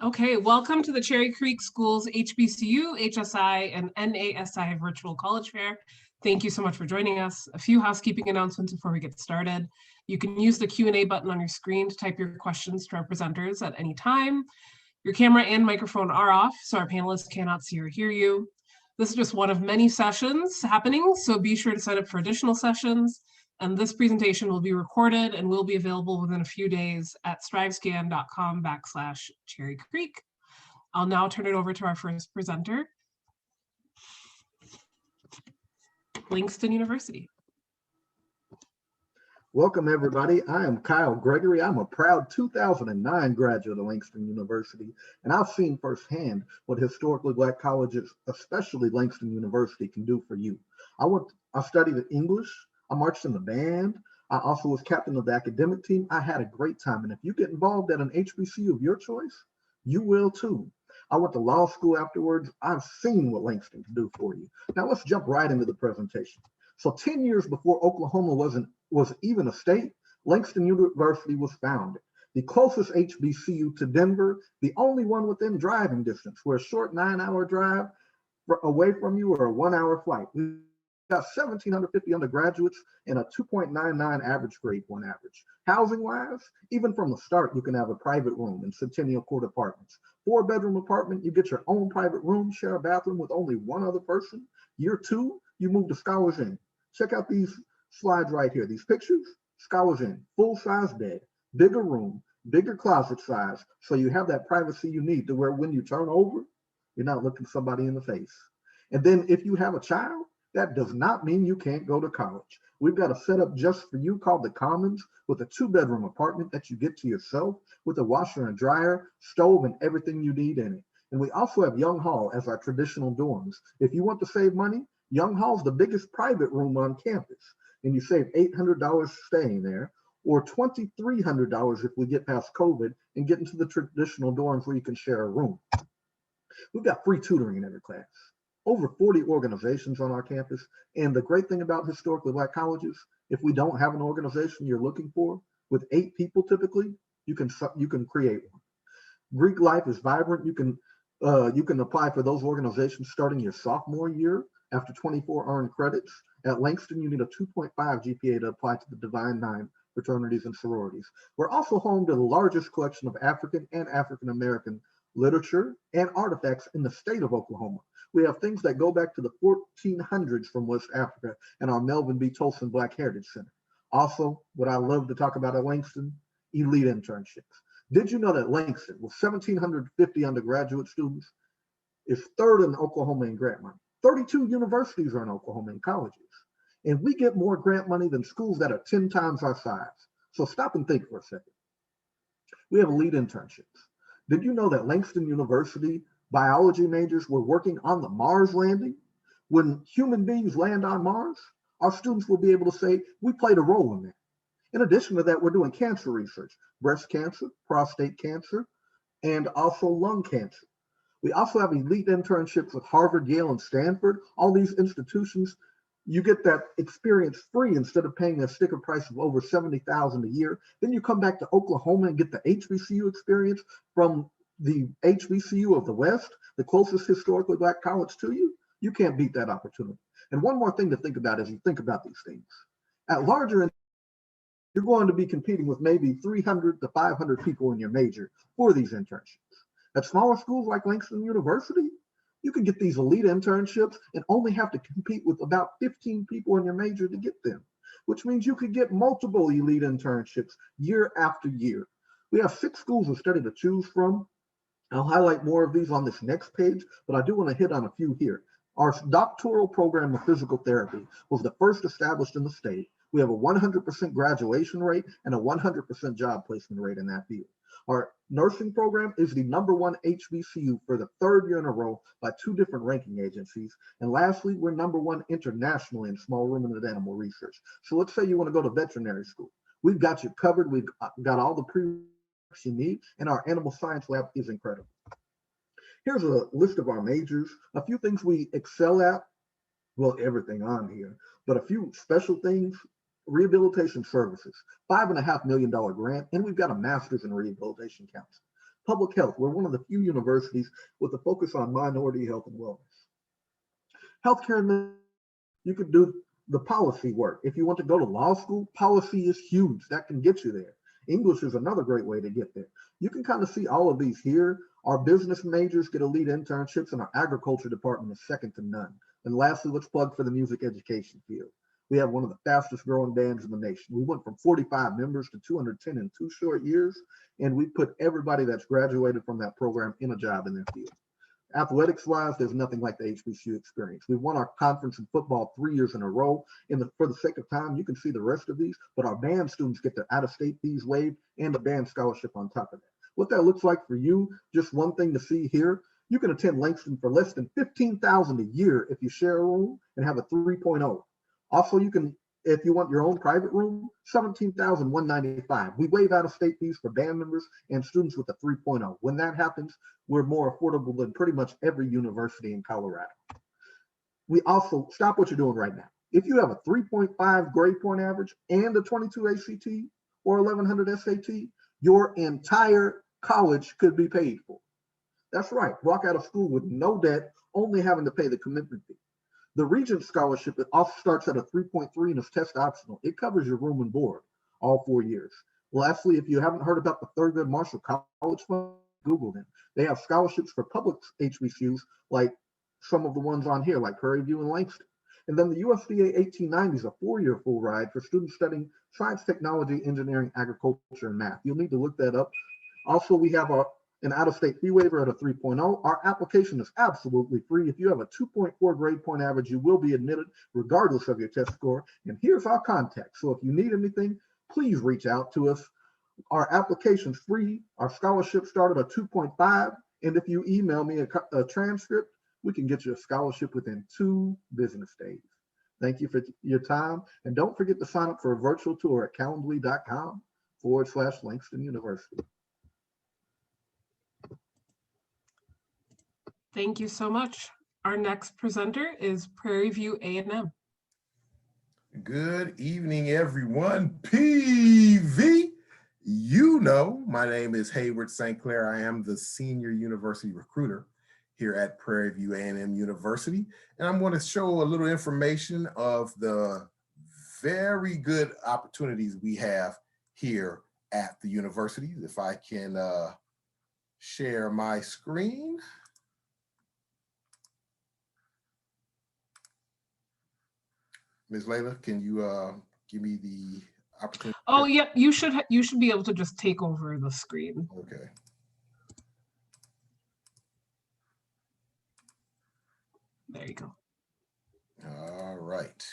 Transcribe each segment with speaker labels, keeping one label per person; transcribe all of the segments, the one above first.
Speaker 1: Okay, welcome to the Cherry Creek Schools HBCU, HSI, and NASI Virtual College Fair. Thank you so much for joining us. A few housekeeping announcements before we get started. You can use the Q&A button on your screen to type your questions to our presenters at any time. Your camera and microphone are off, so our panelists cannot see or hear you. This is just one of many sessions happening, so be sure to sign up for additional sessions. And this presentation will be recorded and will be available within a few days at strivescan.com/Cherry Creek. I'll now turn it over to our first presenter, Langston University.
Speaker 2: Welcome, everybody. I am Kyle Gregory. I'm a proud 2009 graduate of Langston University, and I've seen firsthand what historically Black colleges, especially Langston University, can do for you. I studied English. I marched in the band. I also was captain of the academic team. I had a great time. And if you get involved at an HBCU of your choice, you will too. I went to law school afterwards. I've seen what Langston can do for you. Now let's jump right into the presentation. So 10 years before Oklahoma was even a state, Langston University was founded. The closest HBCU to Denver, the only one within driving distance. We're a short 9-hour drive away from you or a 1-hour flight. We got 1,750 undergraduates and a 2.99 average grade point average. Housing wise, even from the start, you can have a private room in Centennial Court Apartments. 4-bedroom apartment, you get your own private room, share a bathroom with only one other person. Year 2, you move to Scholars Inn. Check out these slides right here. These pictures, Scholars Inn, full-size bed, bigger room, bigger closet size, so you have that privacy you need to where when you turn over, you're not looking somebody in the face. And then if you have a child, that does not mean you can't go to college. We've got a setup just for you called the Commons with a 2-bedroom apartment that you get to yourself with a washer and dryer, stove, and everything you need in it. And we also have Young Hall as our traditional dorms. If you want to save money, Young Hall's the biggest private room on campus, and you save $800 staying there, or $2,300 if we get past COVID and get into the traditional dorms where you can share a room. We've got free tutoring in every class. Over 40 organizations on our campus. And the great thing about historically Black colleges, if we don't have an organization you're looking for, with 8 people typically, you can create one. Greek life is vibrant. You can apply for those organizations starting your sophomore year after 24 earned credits. At Langston, you need a 2.5 GPA to apply to the Divine Nine fraternities and sororities. We're also home to the largest collection of African and African American literature and artifacts in the state of Oklahoma. We have things that go back to the 1400s from West Africa and our Melvin B. Tolson Black Heritage Center. Also, what I love to talk about at Langston, elite internships. Did you know that Langston, with 1,750 undergraduate students, is 3rd in Oklahoma in grant money? 32 universities are in Oklahoma and colleges. And we get more grant money than schools that are 10 times our size. So stop and think for a second. We have elite internships. Did you know that Langston University biology majors were working on the Mars landing? When human beings land on Mars, our students will be able to say, we played a role in that. In addition to that, we're doing cancer research, breast cancer, prostate cancer, and also lung cancer. We also have elite internships with Harvard, Yale, and Stanford. All these institutions, you get that experience free instead of paying a sticker price of over $70,000 a year. Then you come back to Oklahoma and get the HBCU experience from the HBCU of the West, the closest historically Black college to you. You can't beat that opportunity. And one more thing to think about as you think about these things. At larger, you're going to be competing with maybe 300 to 500 people in your major for these internships. At smaller schools like Langston University, you can get these elite internships and only have to compete with about 15 people in your major to get them, which means you could get multiple elite internships year after year. We have 6 schools of study to choose from. I'll highlight more of these on this next page, but I do want to hit on a few here. Our doctoral program of physical therapy was the first established in the state. We have a 100% graduation rate and a 100% job placement rate in that field. Our nursing program is the #1 HBCU for the 3rd year in a row by 2 different ranking agencies. And lastly, we're #1 internationally in small ruminant animal research. So let's say you want to go to veterinary school. We've got you covered. We've got all the prerequisites you need, and our animal science lab is incredible. Here's a list of our majors. A few things we excel at, well, everything on here, but a few special things. Rehabilitation services, $5.5 million grant, and we've got a master's in rehabilitation counseling. Public health, we're one of the few universities with a focus on minority health and wellness. Healthcare, you could do the policy work. If you want to go to law school, policy is huge. That can get you there. English is another great way to get there. You can kind of see all of these here. Our business majors get elite internships, and our agriculture department is second to none. And lastly, let's plug for the music education field. We have one of the fastest growing bands in the nation. We went from 45 members to 210 in 2 short years, and we put everybody that's graduated from that program in a job in their field. Athletics wise, there's nothing like the HBCU experience. We've won our conference in football 3 years in a row. For the sake of time, you can see the rest of these, but our band students get their out-of-state fees waived and a band scholarship on top of that. What that looks like for you, just one thing to see here, you can attend Langston for less than $15,000 a year if you share a room and have a 3.0. Also, you can, if you want your own private room, $17,195. We waive out-of-state fees for band members and students with a 3.0. When that happens, we're more affordable than pretty much every university in Colorado. We also, stop what you're doing right now. If you have a 3.5 grade point average and a 22 ACT or 1100 SAT, your entire college could be paid for. That's right, walk out of school with no debt, only having to pay the commitment fee. The Regent Scholarship, it also starts at a 3.3 and is test optional. It covers your room and board all 4 years. Lastly, if you haven't heard about the Thurgood Marshall College Fund, Google them. They have scholarships for public HBCUs like some of the ones on here, like Prairie View and Langston. And then the USDA 1890 is a 4-year full ride for students studying science, technology, engineering, agriculture, and math. You'll need to look that up. Also, we have an out-of-state fee waiver at a 3.0. Our application is absolutely free. If you have a 2.4 grade point average, you will be admitted regardless of your test score. And here's our contact. So if you need anything, please reach out to us. Our application's free. Our scholarship started at 2.5. And if you email me a transcript, we can get you a scholarship within 2 business days. Thank you for your time. And don't forget to sign up for a virtual tour at calendly.com/Langston University.
Speaker 1: Thank you so much. Our next presenter is Prairie View A&M.
Speaker 3: Good evening, everyone. PV, you know, my name is Hayward St. Clair. I am the senior university recruiter here at Prairie View A&M University. And I'm going to show a little information of the very good opportunities we have here at the university. If I can share my screen. Ms. Layla, can you give me the opportunity?
Speaker 1: Oh, yeah, you should be able to just take over the screen.
Speaker 3: Okay.
Speaker 1: There you go.
Speaker 3: All right.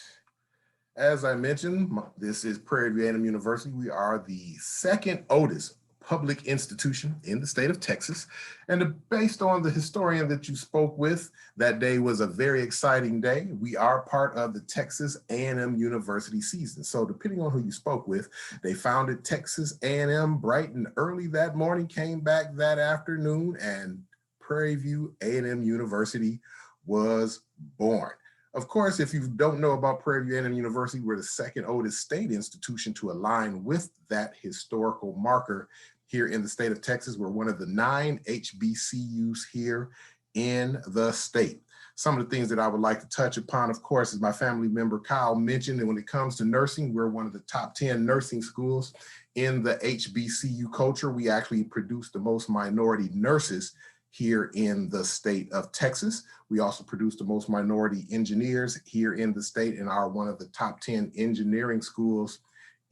Speaker 3: As I mentioned, this is Prairie View A&M University. We are the second oldest public institution in the state of Texas. And based on the historian that you spoke with, that day was a very exciting day. We are part of the Texas A&M University season. So depending on who you spoke with, they founded Texas A&M bright and early that morning, came back that afternoon, and Prairie View A&M University was born. Of course, if you don't know about Prairie View A&M University, we're the second oldest state institution to align with that historical marker here in the state of Texas. We're one of the 9 HBCUs here in the state. Some of the things that I would like to touch upon, of course, as my family member Kyle mentioned, and when it comes to nursing, we're one of the top 10 nursing schools in the HBCU culture. We actually produce the most minority nurses here in the state of Texas. We also produce the most minority engineers here in the state and are one of the top 10 engineering schools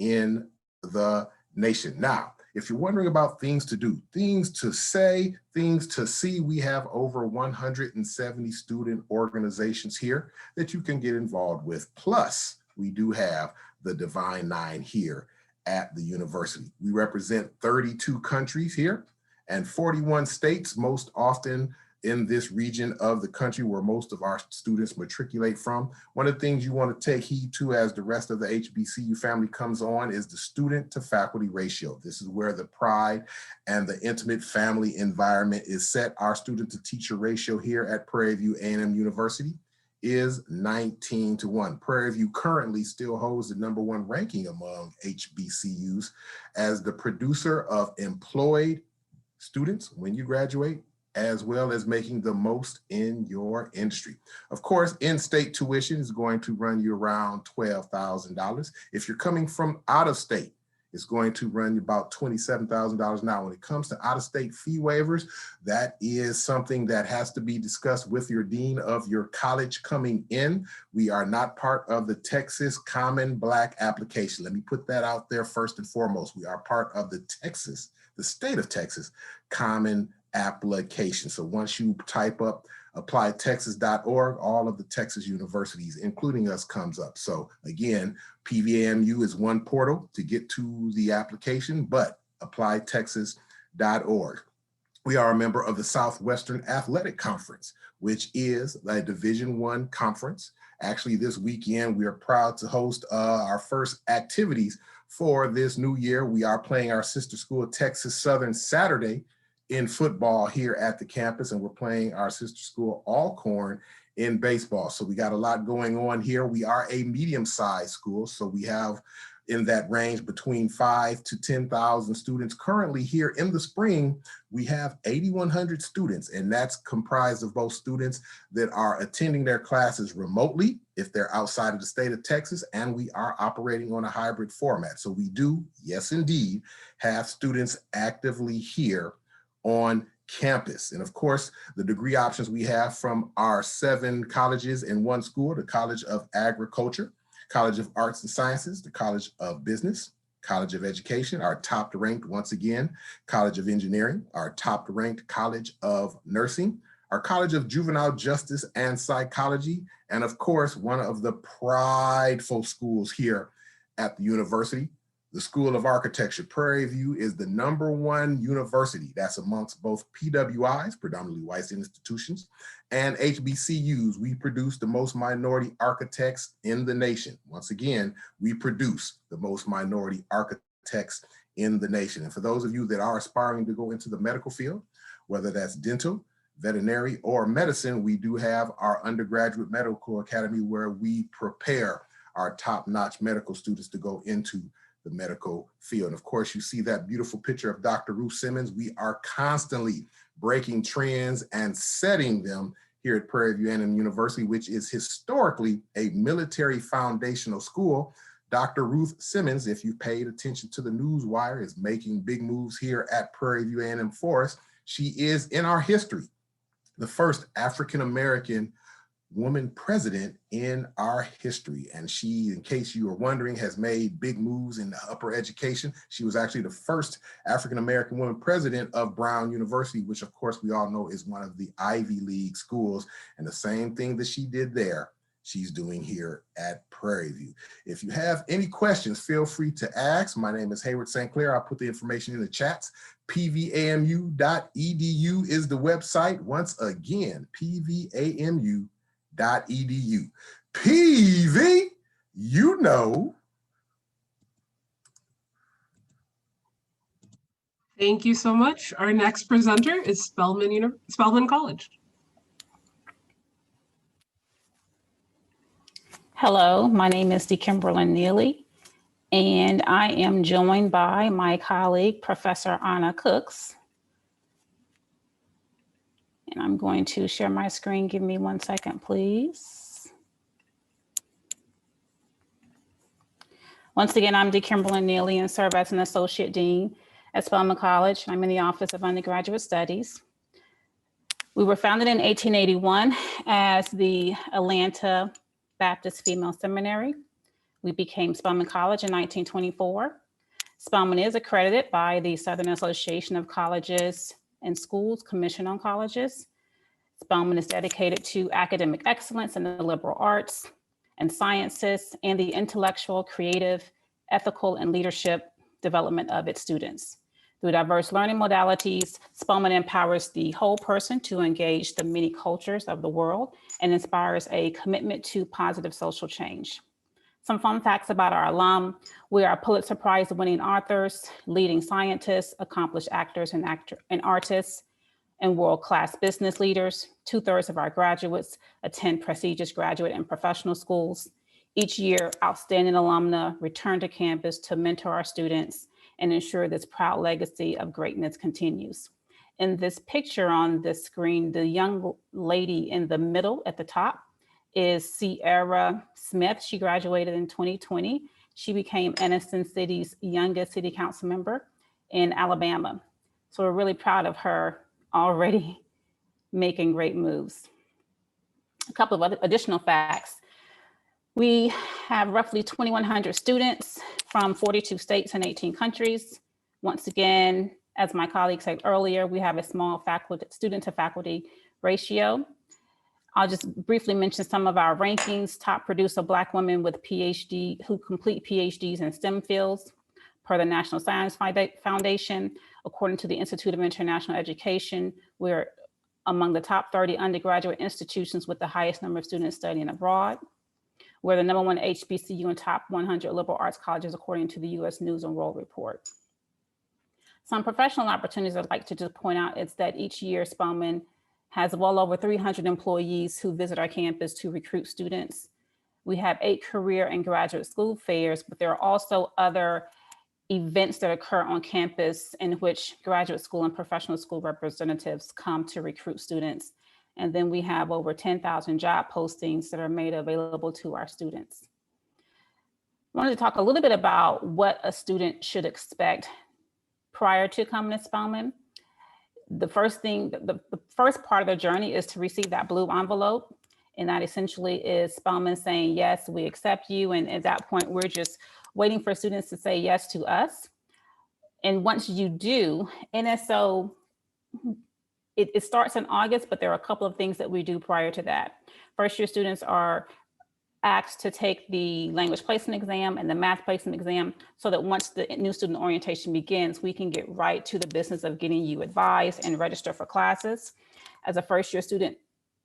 Speaker 3: in the nation. Now, if you're wondering about things to do, things to say, things to see, we have over 170 student organizations here that you can get involved with. Plus, we do have the Divine Nine here at the university. We represent 32 countries here and 41 states, most often in this region of the country where most of our students matriculate from. One of the things you want to take heed to as the rest of the HBCU family comes on is the student to faculty ratio. This is where the pride and the intimate family environment is set. Our student to teacher ratio here at Prairie View A&M University is 19:1. Prairie View currently still holds the #1 ranking among HBCUs as the producer of employed students when you graduate, as well as making the most in your industry. Of course, in-state tuition is going to run you around $12,000. If you're coming from out of state, it's going to run you about $27,000. Now, when it comes to out-of-state fee waivers, that is something that has to be discussed with your dean of your college coming in. We are not part of the Texas Common Black application. Let me put that out there first and foremost. We are part of the state of Texas Common application. So once you type up applytexas.org, all of the Texas universities, including us, comes up. So again, PVAMU is one portal to get to the application, but applytexas.org. We are a member of the Southwestern Athletic Conference, which is a Division I conference. Actually, this weekend, we are proud to host our first activities for this new year. We are playing our sister school, Texas Southern, Saturday in football here at the campus, and we're playing our sister school, Alcorn, in baseball. So we got a lot going on here. We are a medium-sized school, so we have in that range between 5,000 to 10,000 students. Currently here in the spring, we have 8,100 students, and that's comprised of both students that are attending their classes remotely, if they're outside of the state of Texas, and we are operating on a hybrid format. So we do, yes, indeed, have students actively here on campus. And of course, the degree options we have from our 7 colleges in one school: the College of Agriculture, College of Arts and Sciences, the College of Business, College of Education, our top ranked once again, College of Engineering, our top ranked College of Nursing, our College of Juvenile Justice and Psychology, and of course, one of the prideful schools here at the university, the School of Architecture. Prairie View is the #1 university that's amongst both PWIs, predominantly white institutions, and HBCUs. We produce the most minority architects in the nation. Once again, we produce the most minority architects in the nation. And for those of you that are aspiring to go into the medical field, whether that's dental, veterinary, or medicine, we do have our undergraduate medical academy where we prepare our top-notch medical students to go into the medical field. And of course, you see that beautiful picture of Dr. Ruth Simmons. We are constantly breaking trends and setting them here at Prairie View A&M University, which is historically a military foundational school. Dr. Ruth Simmons, if you paid attention to the news wire, is making big moves here at Prairie View A&M for us. She is, in our history, the first African-American woman president in our history. And she, in case you are wondering, has made big moves in upper education. She was actually the first African-American woman president of Brown University, which of course we all know is one of the Ivy League schools. And the same thing that she did there, she's doing here at Prairie View. If you have any questions, feel free to ask. My name is Hayward St. Clair. I'll put the information in the chats. pvamu.edu is the website. Once again, pvamu.edu. PV, you know.
Speaker 1: Thank you so much. Our next presenter is Spelman College.
Speaker 4: Hello, my name is Kimberlyn Neely, and I am joined by my colleague, Professor Anna Cooks. And I'm going to share my screen. Give me 1 second, please. Once again, I'm Kimberlyn Neely and serve as an Associate Dean at Spelman College. I'm in the Office of Undergraduate Studies. We were founded in 1881 as the Atlanta Baptist Female Seminary. We became Spelman College in 1924. Spelman is accredited by the Southern Association of Colleges and Schools Commission on Colleges. Spelman is dedicated to academic excellence in the liberal arts and sciences and the intellectual, creative, ethical, and leadership development of its students. Through diverse learning modalities, Spelman empowers the whole person to engage the many cultures of the world and inspires a commitment to positive social change. Some fun facts about our alum: we are Pulitzer Prize winning authors, leading scientists, accomplished actors and artists, and world-class business leaders. 2/3 of our graduates attend prestigious graduate and professional schools. Each year, outstanding alumna return to campus to mentor our students and ensure this proud legacy of greatness continues. In this picture on this screen, the young lady in the middle at the top is Sierra Smith. She graduated in 2020. She became Anniston City's youngest city council member in Alabama. So we're really proud of her already making great moves. A couple of other additional facts. We have roughly 2,100 students from 42 states and 18 countries. Once again, as my colleague said earlier, we have a small faculty, student to faculty ratio. I'll just briefly mention some of our rankings. Top producer Black women with PhD, who complete PhDs in STEM fields per the National Science Foundation. According to the Institute of International Education, we're among the top 30 undergraduate institutions with the highest number of students studying abroad. We're the #1 HBCU and top 100 liberal arts colleges, according to the US News and World Report. Some professional opportunities I'd like to just point out is that each year Spelman has well over 300 employees who visit our campus to recruit students. We have 8 career and graduate school fairs, but there are also other events that occur on campus in which graduate school and professional school representatives come to recruit students. And then we have over 10,000 job postings that are made available to our students. I wanted to talk a little bit about what a student should expect prior to coming to Spelman. The first thing, the first part of the journey is to receive that blue envelope. And that essentially is Spelman saying, yes, we accept you. And at that point, we're just waiting for students to say yes to us. And once you do, NSO, it starts in August, but there are a couple of things that we do prior to that. First year students are asked to take the language placement exam and the math placement exam so that once the new student orientation begins, we can get right to the business of getting you advised and register for classes. As a first year student,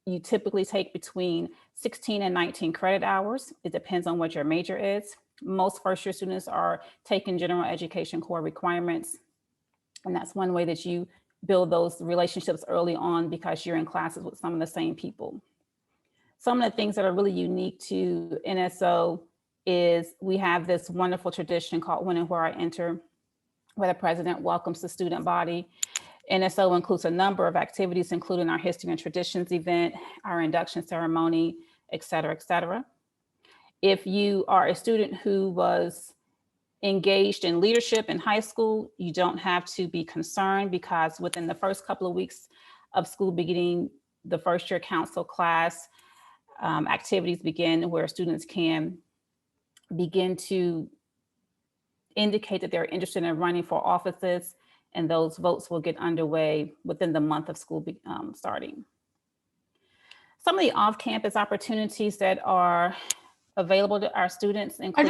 Speaker 4: you typically take between 16 and 19 credit hours. It depends on what your major is. Most first year students are taking general education core requirements. And that's one way that you build those relationships early on because you're in classes with some of the same people. Some of the things that are really unique to NSO is we have this wonderful tradition called When and Where I Enter, where the president welcomes the student body. NSO includes a number of activities, including our History and Traditions event, our induction ceremony, et cetera, et cetera. If you are a student who was engaged in leadership in high school, you don't have to be concerned because within the first couple of weeks of school beginning, the first year council class activities begin where students can begin to indicate that they're interested in running for offices, and those votes will get underway within the month of school starting. Some of the off-campus opportunities that are available to our students include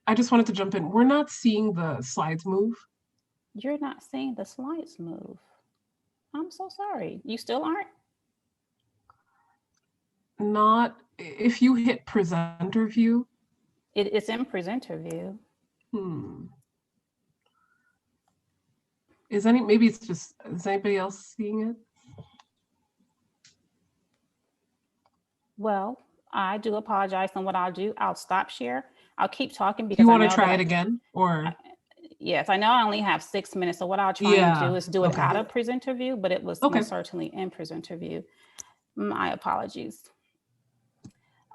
Speaker 1: I just wanted to jump in. We're not seeing the slides move.
Speaker 4: You're not seeing the slides move. I'm so sorry. You still aren't?
Speaker 1: Not, if you hit presenter view.
Speaker 4: It's in presenter view.
Speaker 1: Maybe it's just, is anybody else seeing it?
Speaker 4: Well, I do apologize. And what I'll do, I'll stop share. I'll keep talking because
Speaker 1: you want to try it again, or?
Speaker 4: Yes, I know I only have 6 minutes. So what I'll try and do is do it out of presenter view, but it was most certainly in presenter view. My apologies.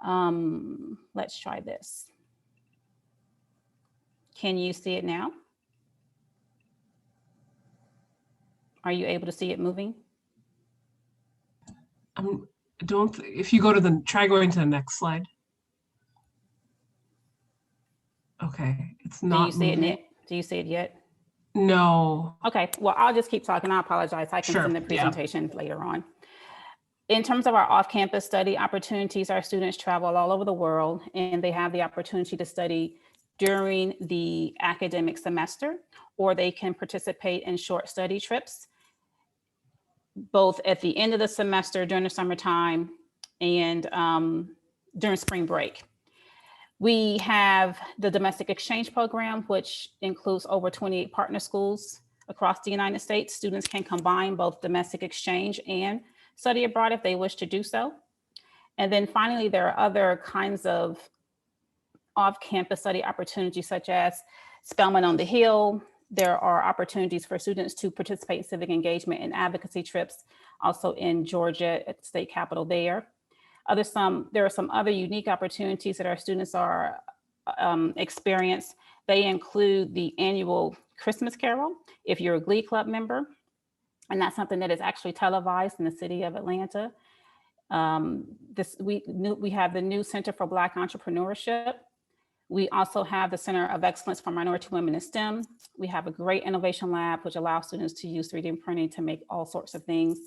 Speaker 4: Let's try this. Can you see it now? Are you able to see it moving?
Speaker 1: If you go to try going to the next slide. Okay, it's not.
Speaker 4: Do you see it yet? Do you see it yet?
Speaker 1: No.
Speaker 4: Okay, well, I'll just keep talking. I apologize. I can send the presentation later on. In terms of our off-campus study opportunities, our students travel all over the world and they have the opportunity to study during the academic semester, or they can participate in short study trips, both at the end of the semester, during the summertime, and during spring break. We have the domestic exchange program, which includes over 28 partner schools across the United States. Students can combine both domestic exchange and study abroad if they wish to do so. And then finally, there are other kinds of off-campus study opportunities, such as Spelman on the Hill, There are opportunities for students to participate in civic engagement and advocacy trips, also in Georgia at the state capitol there. There are some other unique opportunities that our students are experience. They include the annual Christmas Carol, if you're a Glee Club member, and that's something that is actually televised in the city of Atlanta. We have the new Center for Black Entrepreneurship. We also have the Center of Excellence for Minority Women in STEM. We have a great innovation lab, which allows students to use 3D printing to make all sorts of things.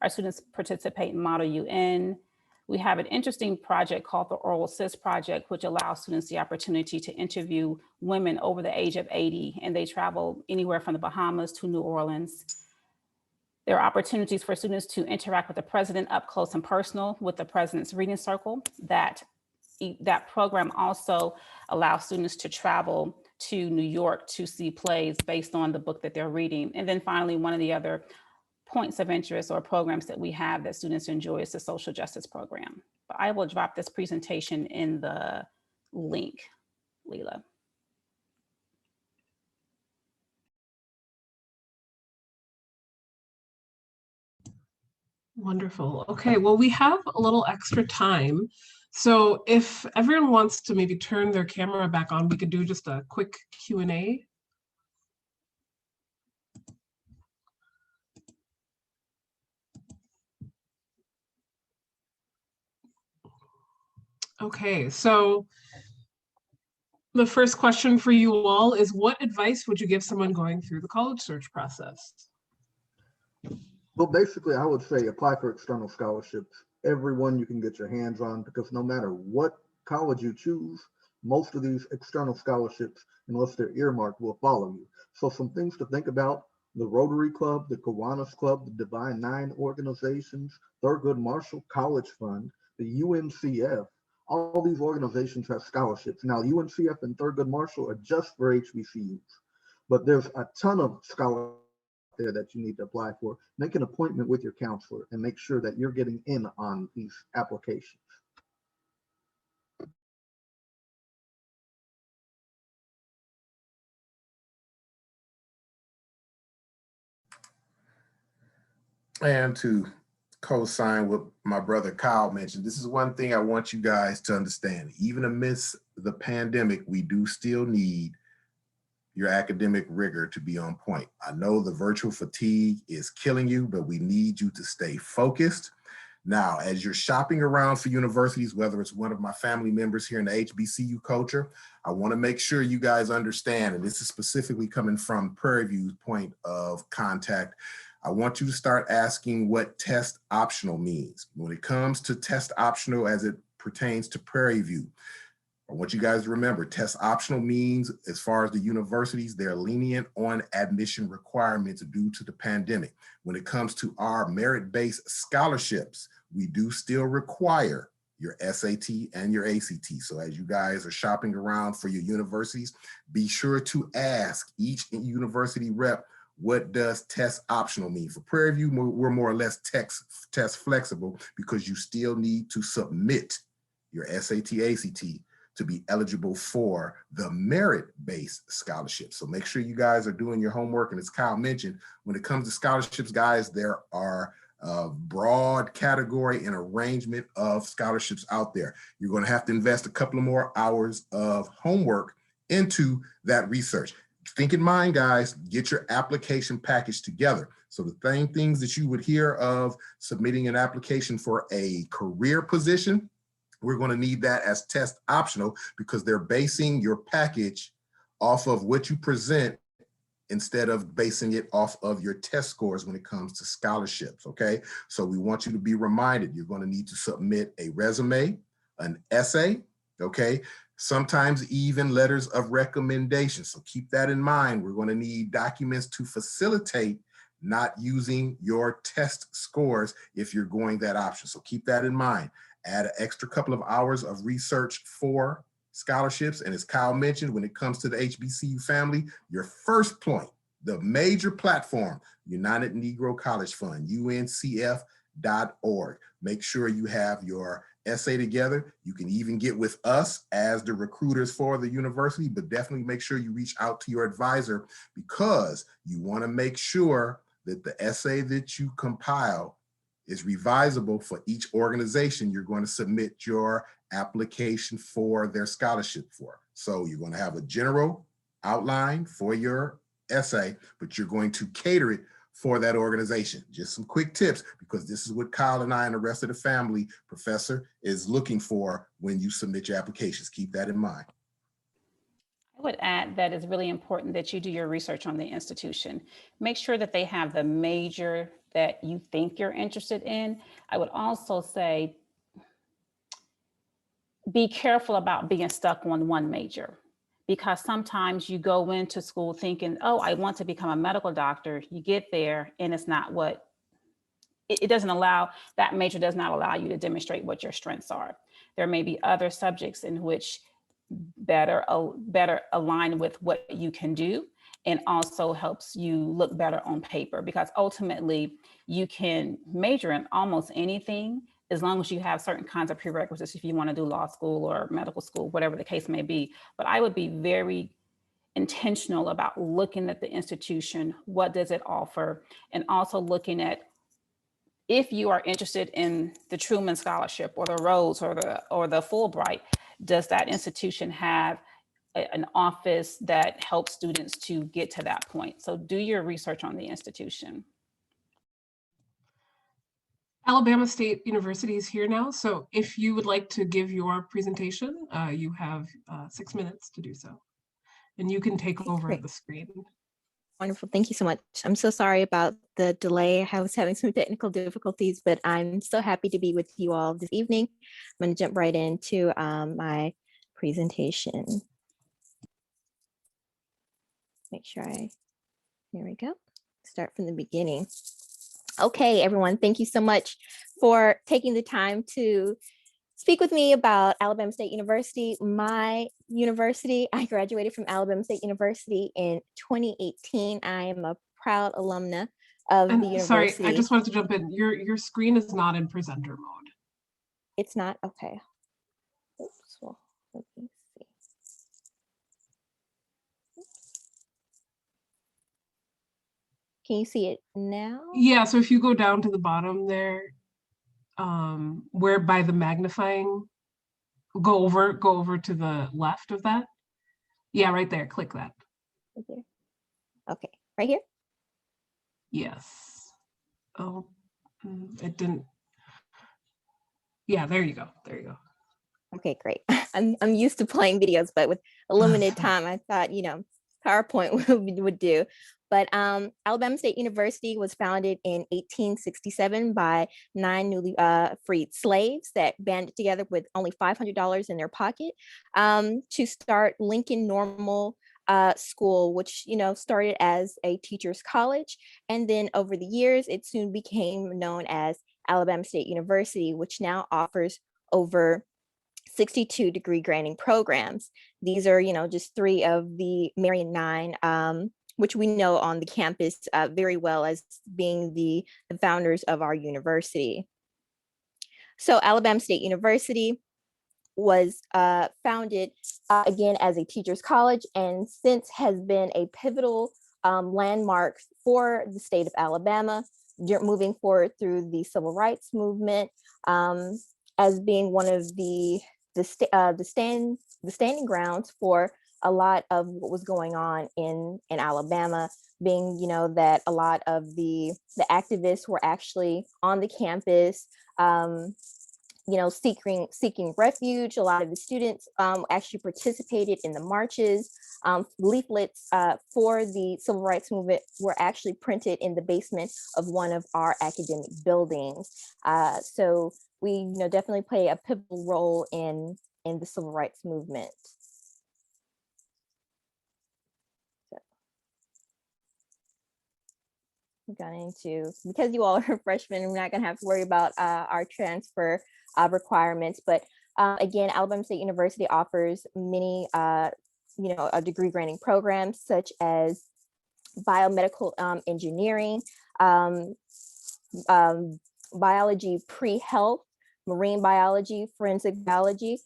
Speaker 4: Our students participate in Model UN. We have an interesting project called the Oral Cis Project, which allows students the opportunity to interview women over the age of 80, and they travel anywhere from the Bahamas to New Orleans. There are opportunities for students to interact with the president up close and personal with the President's Reading Circle. That program also allows students to travel to New York to see plays based on the book that they're reading. And then finally, one of the other points of interest or programs that we have that students enjoy is the social justice program. But I will drop this presentation in the link, Leila.
Speaker 1: Wonderful. Okay, well, we have a little extra time. So if everyone wants to maybe turn their camera back on, we could do just a quick Q&A. Okay, so the first question for you all is, what advice would you give someone going through the college search process?
Speaker 2: Well, basically, I would say apply for external scholarships, everyone you can get your hands on, because no matter what college you choose, most of these external scholarships, unless they're earmarked, will follow you. So some things to think about: the Rotary Club, the Kiwanis Club, the Divine Nine organizations, Thurgood Marshall College Fund, the UNCF. All these organizations have scholarships. Now, UNCF and Thurgood Marshall are just for HBCUs, but there's a ton of scholarships there that you need to apply for. Make an appointment with your counselor and make sure that you're getting in on these applications.
Speaker 3: And to co-sign what my brother Kyle mentioned, this is one thing I want you guys to understand. Even amidst the pandemic, we do still need your academic rigor to be on point. I know the virtual fatigue is killing you, but we need you to stay focused. Now, as you're shopping around for universities, whether it's one of my family members here in the HBCU culture, I want to make sure you guys understand, and this is specifically coming from Prairie View's point of contact, I want you to start asking what test optional means. When it comes to test optional as it pertains to Prairie View, I want you guys to remember, test optional means, as far as the universities, they're lenient on admission requirements due to the pandemic. When it comes to our merit-based scholarships, we do still require your SAT and your ACT. So as you guys are shopping around for your universities, be sure to ask each university rep, what does test optional mean? For Prairie View, we're more or less test flexible, because you still need to submit your SAT, ACT to be eligible for the merit-based scholarship. So make sure you guys are doing your homework. And as Kyle mentioned, when it comes to scholarships, guys, there are a broad category and arrangement of scholarships out there. You're going to have to invest a couple of more hours of homework into that research. Think in mind, guys, get your application package together. So the things that you would hear of submitting an application for a career position, we're going to need that as test optional, because they're basing your package off of what you present instead of basing it off of your test scores when it comes to scholarships, okay? So we want you to be reminded, you're going to need to submit a resume, an essay, okay? Sometimes even letters of recommendation. So keep that in mind. We're going to need documents to facilitate not using your test scores if you're going that option. So keep that in mind. Add an extra couple of hours of research for scholarships. And as Kyle mentioned, when it comes to the HBCU family, your first point, the major platform, United Negro College Fund, uncf.org. Make sure you have your essay together. You can even get with us as the recruiters for the university, but definitely make sure you reach out to your advisor, because you want to make sure that the essay that you compile is revisable for each organization you're going to submit your application for their scholarship for. So you're going to have a general outline for your essay, but you're going to cater it for that organization. Just some quick tips, because this is what Kyle and I and the rest of the family, Professor, is looking for when you submit your applications. Keep that in mind.
Speaker 4: I would add that it's really important that you do your research on the institution. Make sure that they have the major that you think you're interested in. I would also say, be careful about being stuck on one major, because sometimes you go into school thinking, oh, I want to become a medical doctor. You get there and it's not what, it doesn't allow, that major does not allow you to demonstrate what your strengths are. There may be other subjects in which better align with what you can do, and also helps you look better on paper, because ultimately you can major in almost anything as long as you have certain kinds of prerequisites if you want to do law school or medical school, whatever the case may be. But I would be very intentional about looking at the institution, what does it offer, and also looking at, if you are interested in the Truman Scholarship or the Rhodes or the Fulbright, does that institution have an office that helps students to get to that point? So do your research on the institution.
Speaker 1: Alabama State University is here now, so if you would like to give your presentation, you have 6 minutes to do so. And you can take over the screen.
Speaker 5: Wonderful. Thank you so much. I'm so sorry about the delay. I was having some technical difficulties, but I'm so happy to be with you all this evening. I'm going to jump right into my presentation. Make sure here we go. Start from the beginning. Okay, everyone, thank you so much for taking the time to speak with me about Alabama State University, my university. I graduated from Alabama State University in 2018. I am a proud alumna of the university.
Speaker 1: Sorry, I just wanted to jump in. Your screen is not in presenter mode.
Speaker 5: It's not? Okay. Oops, well, let me see. Can you see it now?
Speaker 1: Yeah, so if you go down to the bottom there, where by the magnifying, go over to the left of that. Yeah, right there, click that.
Speaker 5: Right there. Okay, right here?
Speaker 1: Yes. Oh, it didn't. Yeah, there you go, there you go.
Speaker 5: Okay, great. I'm used to playing videos, but with a limited time, I thought, PowerPoint would do. But Alabama State University was founded in 1867 by 9 newly freed slaves that banded together with only $500 in their pocket to start Lincoln Normal School, which started as a teacher's college, and then over the years it soon became known as Alabama State University, which now offers over 62 degree granting programs. These are just 3 of the myriad 9, which we know on the campus very well as being the founders of our university. So Alabama State University was founded again as a teacher's college, and since has been a pivotal landmark for the state of Alabama, moving forward through the civil rights movement, as being one of the standing grounds for a lot of what was going on in Alabama, being that a lot of the activists were actually on the campus, seeking refuge. A lot of the students actually participated in the marches. Leaflets for the civil rights movement were actually printed in the basement of one of our academic buildings. So we definitely play a pivotal role in the civil rights movement. Gone into, because you all are freshmen, we're not going to have to worry about our transfer requirements, but again, Alabama State University offers many degree granting programs such as biomedical engineering, biology pre-health, marine biology, forensic biology.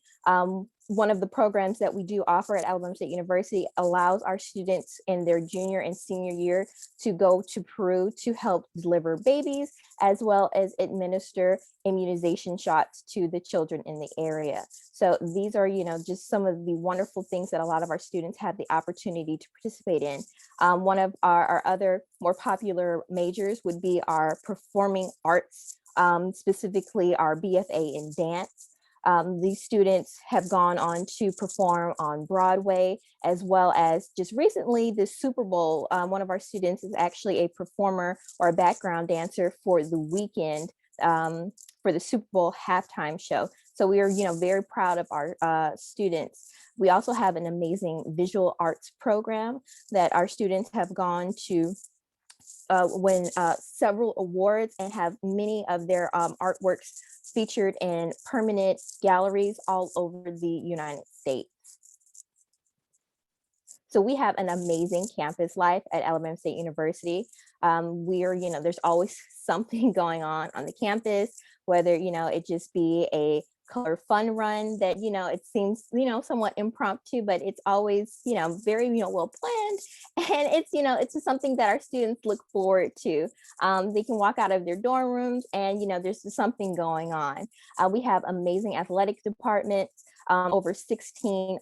Speaker 5: One of the programs that we do offer at Alabama State University allows our students in their junior and senior year to go to Peru to help deliver babies, as well as administer immunization shots to the children in the area. So these are, just some of the wonderful things that a lot of our students have the opportunity to participate in. One of our other more popular majors would be our performing arts, specifically our BFA in dance. These students have gone on to perform on Broadway, as well as just recently the Super Bowl. One of our students is actually a performer or a background dancer for the weekend, for the Super Bowl halftime show. So we are, very proud of our students. We also have an amazing visual arts program that our students have gone to win several awards and have many of their artworks featured in permanent galleries all over the United States. So we have an amazing campus life at Alabama State University. We are, there's always something going on the campus, whether, it just be a color fun run that, it seems, somewhat impromptu, but it's always, very, well planned. And it's just something that our students look forward to. They can walk out of their dorm rooms and, there's just something going on. We have amazing athletic departments, over 16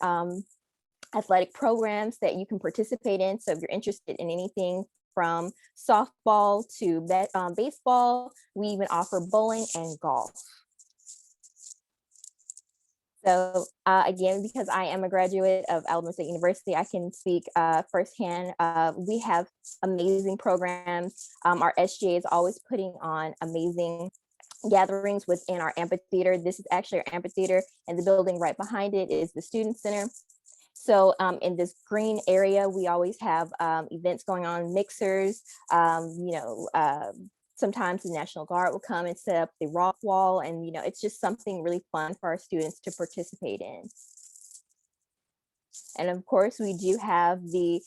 Speaker 5: athletic programs that you can participate in. So if you're interested in anything from softball to baseball, we even offer bowling and golf. So again, because I am a graduate of Alabama State University, I can speak firsthand. We have amazing programs. Our SGA is always putting on amazing gatherings within our amphitheater. This is actually our amphitheater, and the building right behind it is the Student Center. So in this green area, we always have events going on, mixers, sometimes the National Guard will come and set up the rock wall, and it's just something really fun for our students to participate in. And of course, we do have the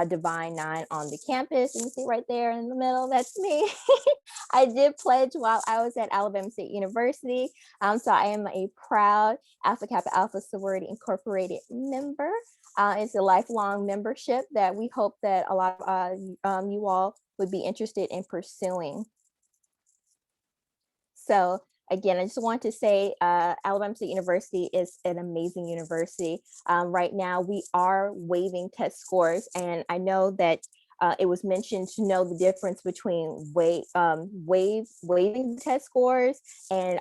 Speaker 5: Divine Nine on the campus. You can see right there in the middle, that's me. I did pledge while I was at Alabama State University. So I am a proud Alpha Kappa Alpha Sorority Incorporated member. It's a lifelong membership that we hope that a lot of you all would be interested in pursuing. So again, I just want to say Alabama State University is an amazing university. Right now, we are waiving test scores, and I know that it was mentioned to know the difference between waiving the test scores and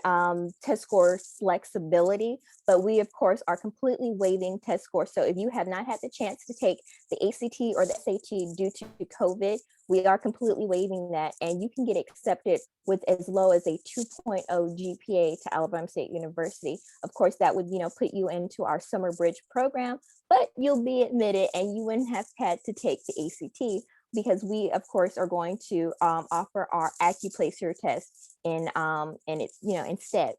Speaker 5: test score flexibility. But we, of course, are completely waiving test scores. So if you have not had the chance to take the ACT or the SAT due to COVID, we are completely waiving that, and you can get accepted with as low as a 2.0 GPA to Alabama State University. Of course, that would, put you into our summer bridge program, but you'll be admitted and you wouldn't have had to take the ACT, because we, of course, are going to offer our AccuPlacer test in it's, instead.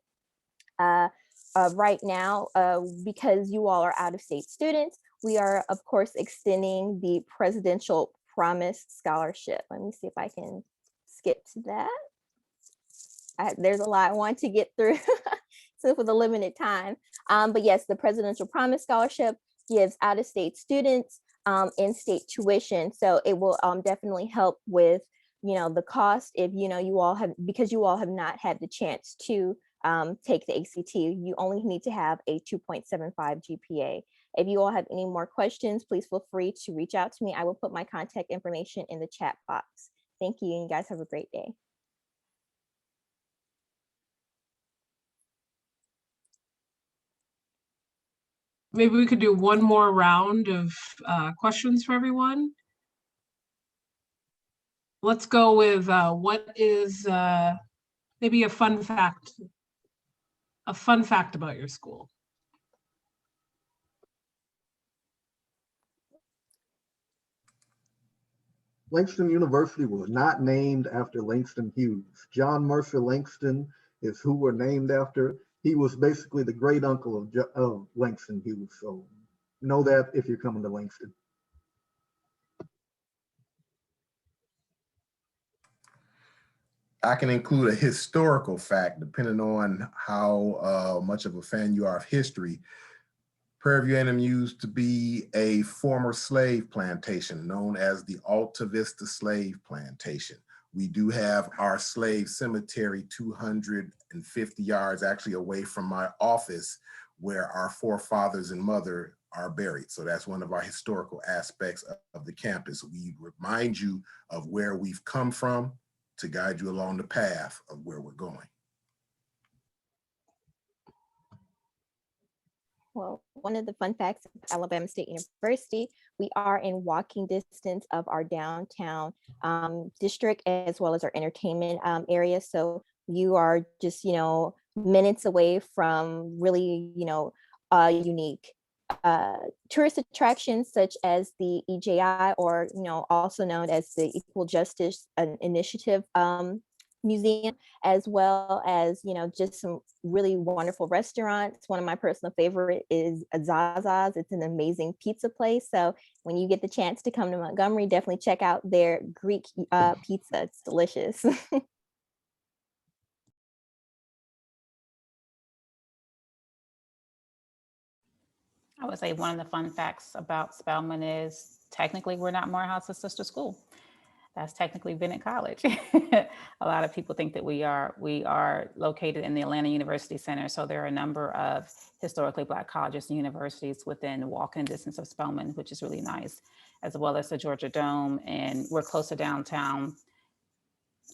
Speaker 5: Right now, because you all are out-of-state students, we are, of course, extending the Presidential Promise Scholarship. Let me see if I can skip to that. There's a lot I want to get through so for the limited time. But yes, the Presidential Promise Scholarship gives out-of-state students in-state tuition. So it will definitely help with, the cost if, because you all have not had the chance to take the ACT. You only need to have a 2.75 GPA. If you all have any more questions, please feel free to reach out to me. I will put my contact information in the chat box. Thank you, and you guys have a great day.
Speaker 1: Maybe we could do one more round of questions for everyone. Let's go with what is maybe a fun fact about your school.
Speaker 2: Langston University was not named after Langston Hughes. John Mercer Langston is who we're named after. He was basically the great uncle of Langston Hughes. So know that if you're coming to Langston.
Speaker 3: I can include a historical fact, depending on how much of a fan you are of history. Prairie View A&M used to be a former slave plantation known as the Alta Vista Slave Plantation. We do have our slave cemetery 250 yards actually away from my office where our forefathers and mother are buried. So that's one of our historical aspects of the campus. We remind you of where we've come from to guide you along the path of where we're going.
Speaker 5: Well, one of the fun facts of Alabama State University, we are in walking distance of our downtown district as well as our entertainment area. So you are just, minutes away from really, unique tourist attractions such as the EJI, or, also known as the Equal Justice Initiative Museum, as well as, just some really wonderful restaurants. One of my personal favorite is Zaza's. It's an amazing pizza place. So when you get the chance to come to Montgomery, definitely check out their Greek pizza. It's delicious.
Speaker 4: I would say one of the fun facts about Spelman is technically we're not Morehouse's sister school. That's technically Bennett College. A lot of people think that we are located in the Atlanta University Center. So there are a number of historically Black colleges and universities within walking distance of Spelman, which is really nice, as well as the Georgia Dome, and we're close to downtown.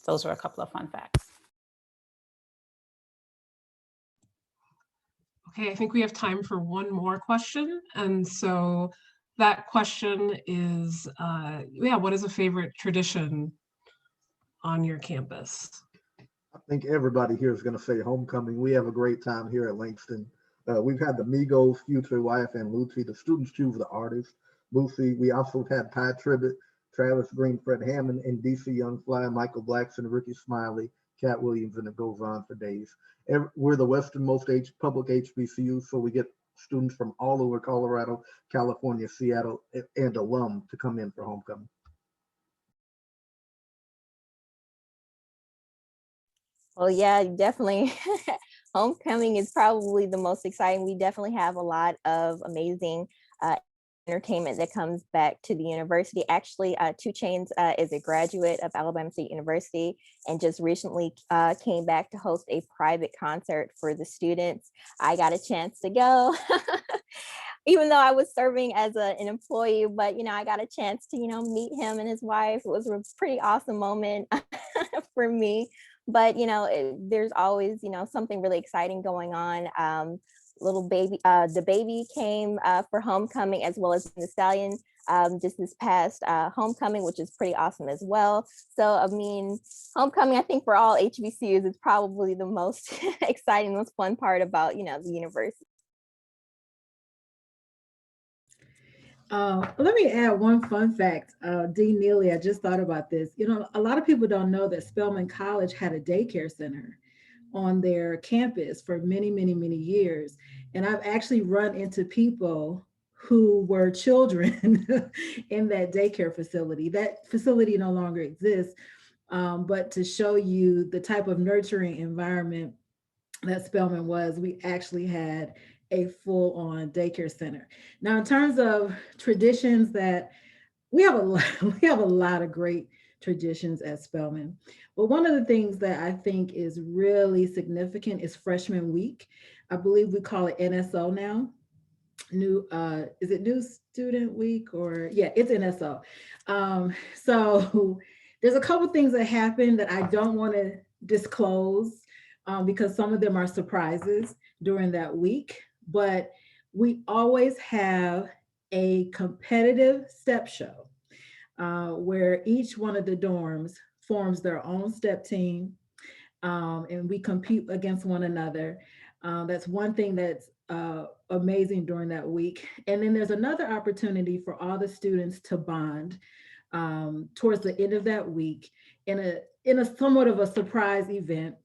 Speaker 4: Those are a couple of fun facts.
Speaker 1: Okay, I think we have time for one more question. And so that question is, what is a favorite tradition on your campus?
Speaker 2: I think everybody here is going to say homecoming. We have a great time here at Langston. We've had the Migos, Future, YF, and Lucci. The students choose the artist, Lucy. We also had Ty Tribbett, Travis Green, Fred Hammond, and DC Young Fly, Michael Blackson, Ricky Smiley, Cat Williams, and it goes on for days. We're the westernmost public HBCU, so we get students from all over Colorado, California, Seattle, and alum to come in for homecoming.
Speaker 5: Well, yeah, definitely. Homecoming is probably the most exciting. We definitely have a lot of amazing entertainment that comes back to the university. Actually, 2 Chainz is a graduate of Alabama State University and just recently came back to host a private concert for the students. I got a chance to go, even though I was serving as an employee, but, I got a chance to, meet him and his wife. It was a pretty awesome moment for me. But, there's always, something really exciting going on. Little baby, the baby came for homecoming, as well as the Stallion just this past homecoming, which is pretty awesome as well. So, I mean, homecoming, I think for all HBCUs is probably the most exciting, most fun part about, the university.
Speaker 6: Let me add one fun fact. Dean Neely, I just thought about this. A lot of people don't know that Spelman College had a daycare center on their campus for many, many, many years. And I've actually run into people who were children in that daycare facility. That facility no longer exists, but to show you the type of nurturing environment that Spelman was, we actually had a full-on daycare center. Now, in terms of traditions, that we have a lot of great traditions at Spelman. But one of the things that I think is really significant is freshman week. I believe we call it NSO now. Is it New Student Week, or yeah, it's NSO. So there's a couple things that happen that I don't want to disclose because some of them are surprises during that week. But we always have a competitive step show where each one of the dorms forms their own step team, and we compete against one another. That's one thing that's amazing during that week. And then there's another opportunity for all the students to bond towards the end of that week in a somewhat of a surprise event.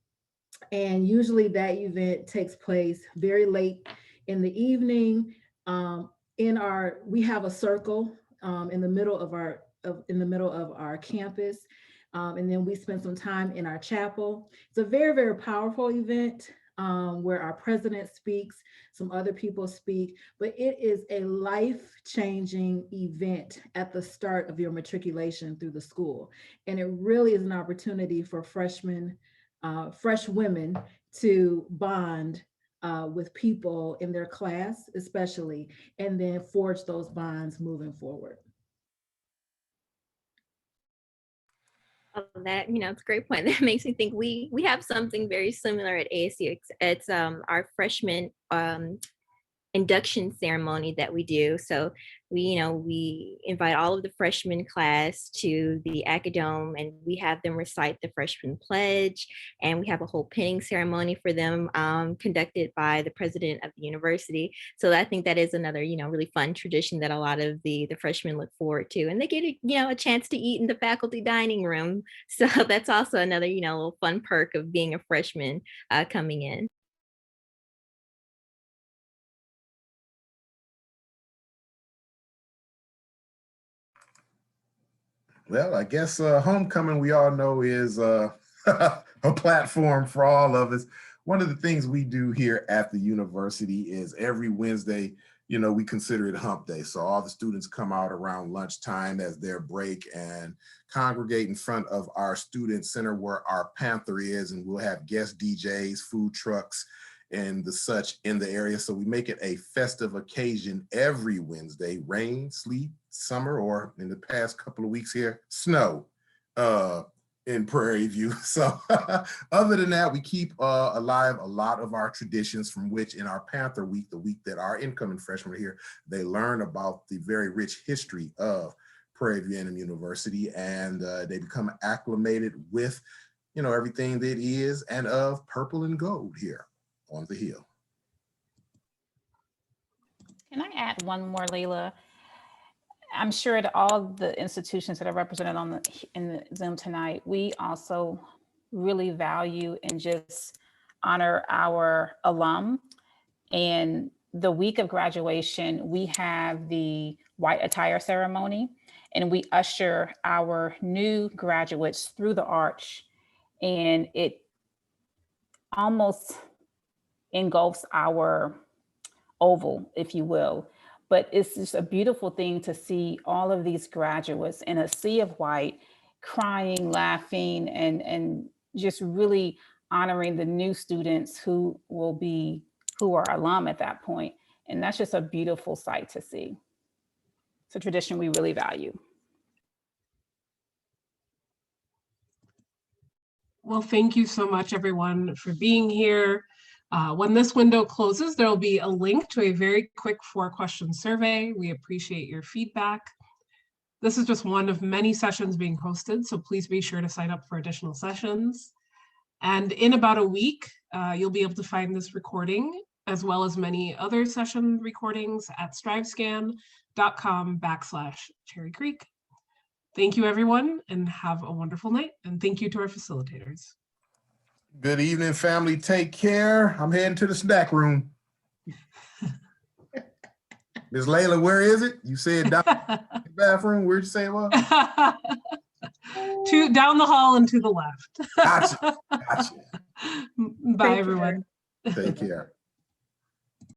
Speaker 6: And usually that event takes place very late in the evening. We have a circle in the middle of our campus And then we spend some time in our chapel. It's a very, very powerful event where our president speaks, some other people speak, but it is a life-changing event at the start of your matriculation through the school. And it really is an opportunity for freshmen, fresh women to bond with people in their class, especially, and then forge those bonds moving forward.
Speaker 5: Oh, that, it's a great point. That makes me think we have something very similar at ASU. It's our freshman induction ceremony that we do. So we invite all of the freshman class to the Acadome, and we have them recite the freshman pledge, and we have a whole pinning ceremony for them conducted by the president of the university. So I think that is another really fun tradition that a lot of the freshmen look forward to, and they get a chance to eat in the faculty dining room. So that's also another little fun perk of being a freshman coming in.
Speaker 3: Well, I guess homecoming, we all know, is a platform for all of us. One of the things we do here at the university is every Wednesday, we consider it hump day. So all the students come out around lunchtime as their break and congregate in front of our student center where our Panther is, and we'll have guest DJs, food trucks, and the such in the area. So we make it a festive occasion every Wednesday, rain, sleet, summer, or in the past couple of weeks here, snow in Prairie View. So other than that, we keep alive a lot of our traditions, from which in our Panther Week, the week that our incoming freshmen are here, they learn about the very rich history of Prairie View University, and they become acclimated with everything that is and of purple and gold here on the Hill.
Speaker 4: Can I add one more, Layla? I'm sure that all the institutions that are represented in the Zoom tonight, we also really value and just honor our alum. And the week of graduation, we have the white attire ceremony, and we usher our new graduates through the arch, and it almost engulfs our oval, if you will. But it's just a beautiful thing to see all of these graduates in a sea of white, crying, laughing, and just really honoring the new students who are alum at that point. And that's just a beautiful sight to see. It's a tradition we really value.
Speaker 1: Well, thank you so much, everyone, for being here. When this window closes, there will be a link to a very quick 4-question survey. We appreciate your feedback. This is just one of many sessions being hosted, so please be sure to sign up for additional sessions. And in about a week, you'll be able to find this recording, as well as many other session recordings at strivescan.com/Cherry Creek. Thank you, everyone, and have a wonderful night. And thank you to our facilitators.
Speaker 3: Good evening, family. Take care. I'm heading to the snack room. Ms. Layla, where is it? You said down the bathroom. Where'd you say it was?
Speaker 1: Down the hall and to the left.
Speaker 3: Gotcha.
Speaker 1: Bye, everyone.
Speaker 3: Take care.